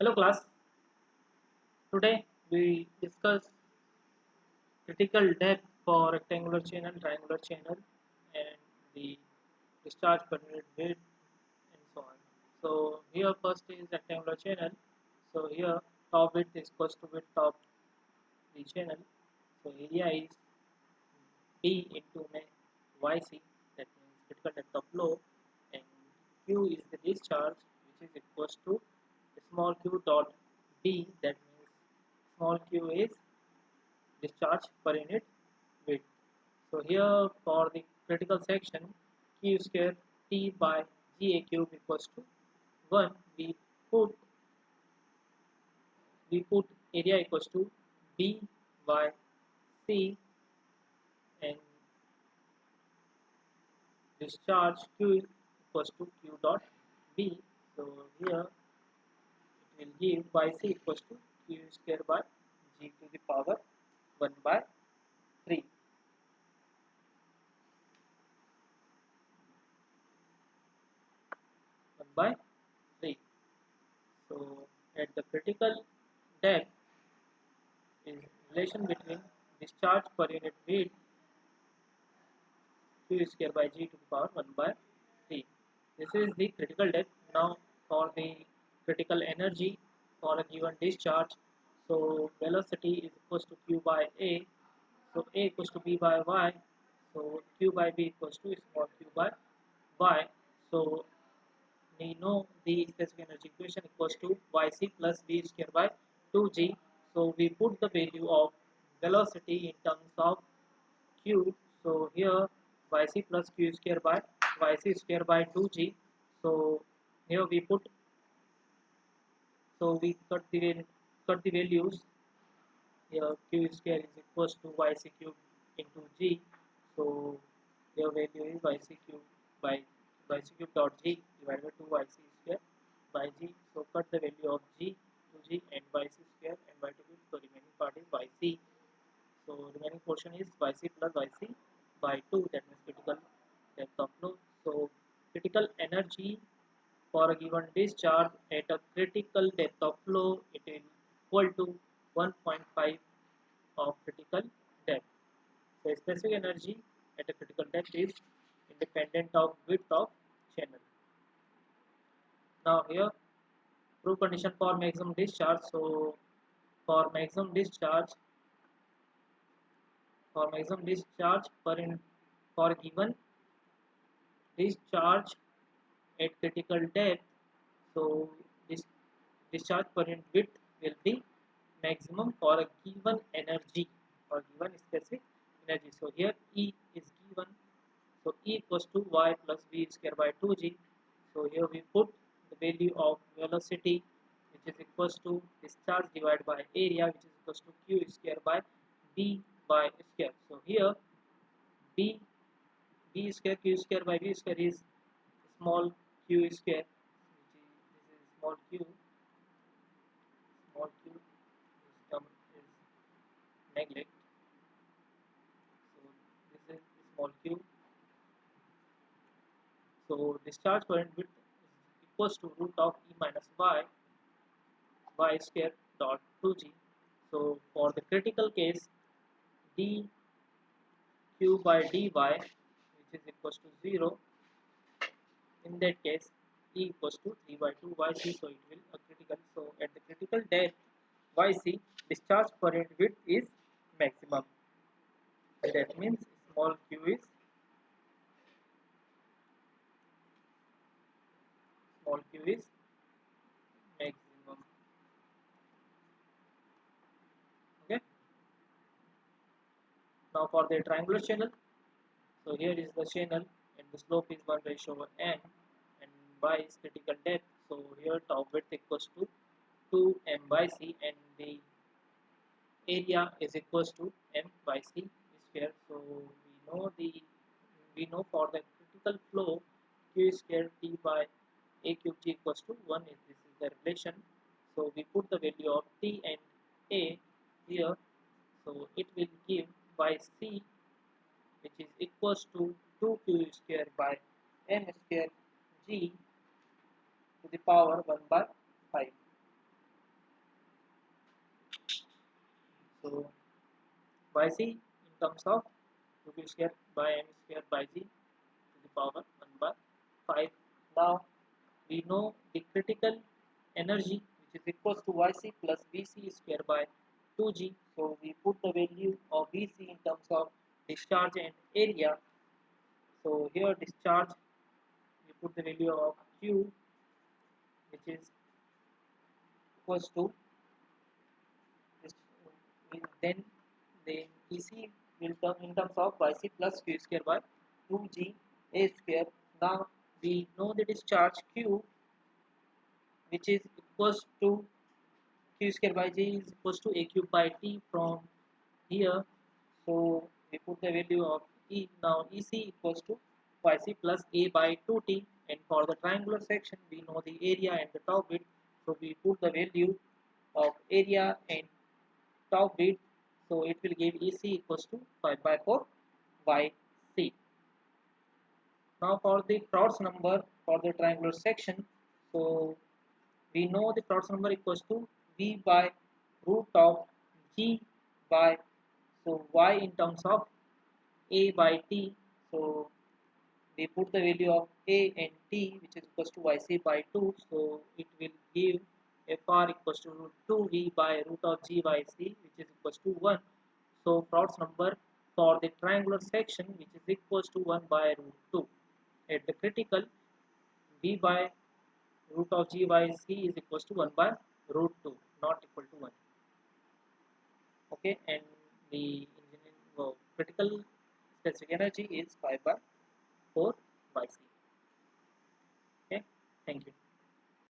Hello class, today we discuss critical depth for rectangular channel, triangular channel and the discharge per unit width and so on. So here first is rectangular channel. So here top width is equals to width of the channel. So area is D into YC, that means critical depth of flow, and Q is the discharge, which is equals to small q dot D, that means small q is discharge per unit width. So here for the critical section, q square T by Ga cube equals to 1. Put we put area equals to B by C and discharge q equals to q dot B. So here it will give yc equals to q square by g to the power 1 by 3. 1 by 3. So at the critical depth is relation between discharge per unit weight q square by g to the power 1 by 3. This is the critical depth. Now for the critical energy for a given discharge, so velocity is equals to q by a, so a equals to b by y, so q by b equals to small q by y. So we know the specific energy equation equals to yc plus v square by 2g. So we put the value of velocity in terms of q. So here yc plus q square by yc square by 2g. So here we put, so we cut the values. Here q square is equals to yc cube into g. So your value is yc cube by yc cube dot g divided by 2 yc square by g. So cut the value of g to g and yc square and y to cube. So remaining part is yc. So remaining portion is yc plus yc by 2, that means critical depth of flow. So critical energy for a given discharge at a critical depth of flow, it is equal to 1.5 of critical depth. So specific energy at a critical depth is independent of width of channel. Now here proof condition for maximum discharge. So for maximum discharge, per in for given discharge at critical depth, so this discharge per unit width will be maximum for a given energy or given specific energy. So here E is given, so E equals to y plus v square by 2g. So here we put the value of velocity, which is equals to discharge divided by area, which is equals to q square by b by square. So here b b square q square by v square is small q square, which is this is small q. This term is neglect. So this is small q. So discharge current width is equals to root of e minus y square dot 2g. So for the critical case, dq by dy, which is equals to 0, in that case e equals to 3 by 2 yc. So it will a critical. So at the critical depth yc, discharge current width is maximum. That means small q is maximum. Okay. Now for the triangular channel, so here is the channel and the slope is 1 ratio over n and y is critical depth. So here top width equals to 2 m by c and the area is equals to m by c square. So we know for the critical flow q square t by a cube g equals to 1 is this is the relation. So we put the value of t and a here. So it will give by c, which is equals to 2q square by m square g to the power 1 by 5. yc in terms of 2q square by m square by g to the power 1 by 5. Now we know the critical energy which is equals to yc plus vc square by 2g. So we put the value of vc in terms of discharge and area. So here discharge, we put the value of q which is equals to this, then the EC will come in terms of yc plus q square by 2g a square. Now we know the discharge q which is equals to q square by g is equals to a cube by t from here. So we put the value of e. Now ec equals to yc plus a by 2t, and for the triangular section we know the area and the top bit. So we put the value of area and top bit. So it will give ec equals to 5 by 4 yc. Now for the Proud's number for the triangular section, so we know the Proud's number equals to v by root of g by, so y in terms of a by t. So we put the value of a and t which is equals to yc by 2. So it will give fr equals to root 2v by root of g by c which is equals to 1. So Proud's number for the triangular section which is equals to 1 by root 2. At the critical, v by root of g by c is equals to 1 by root 2, not equal to 1. Okay, and the critical specific energy is 5 by 4 by c. Okay, thank you.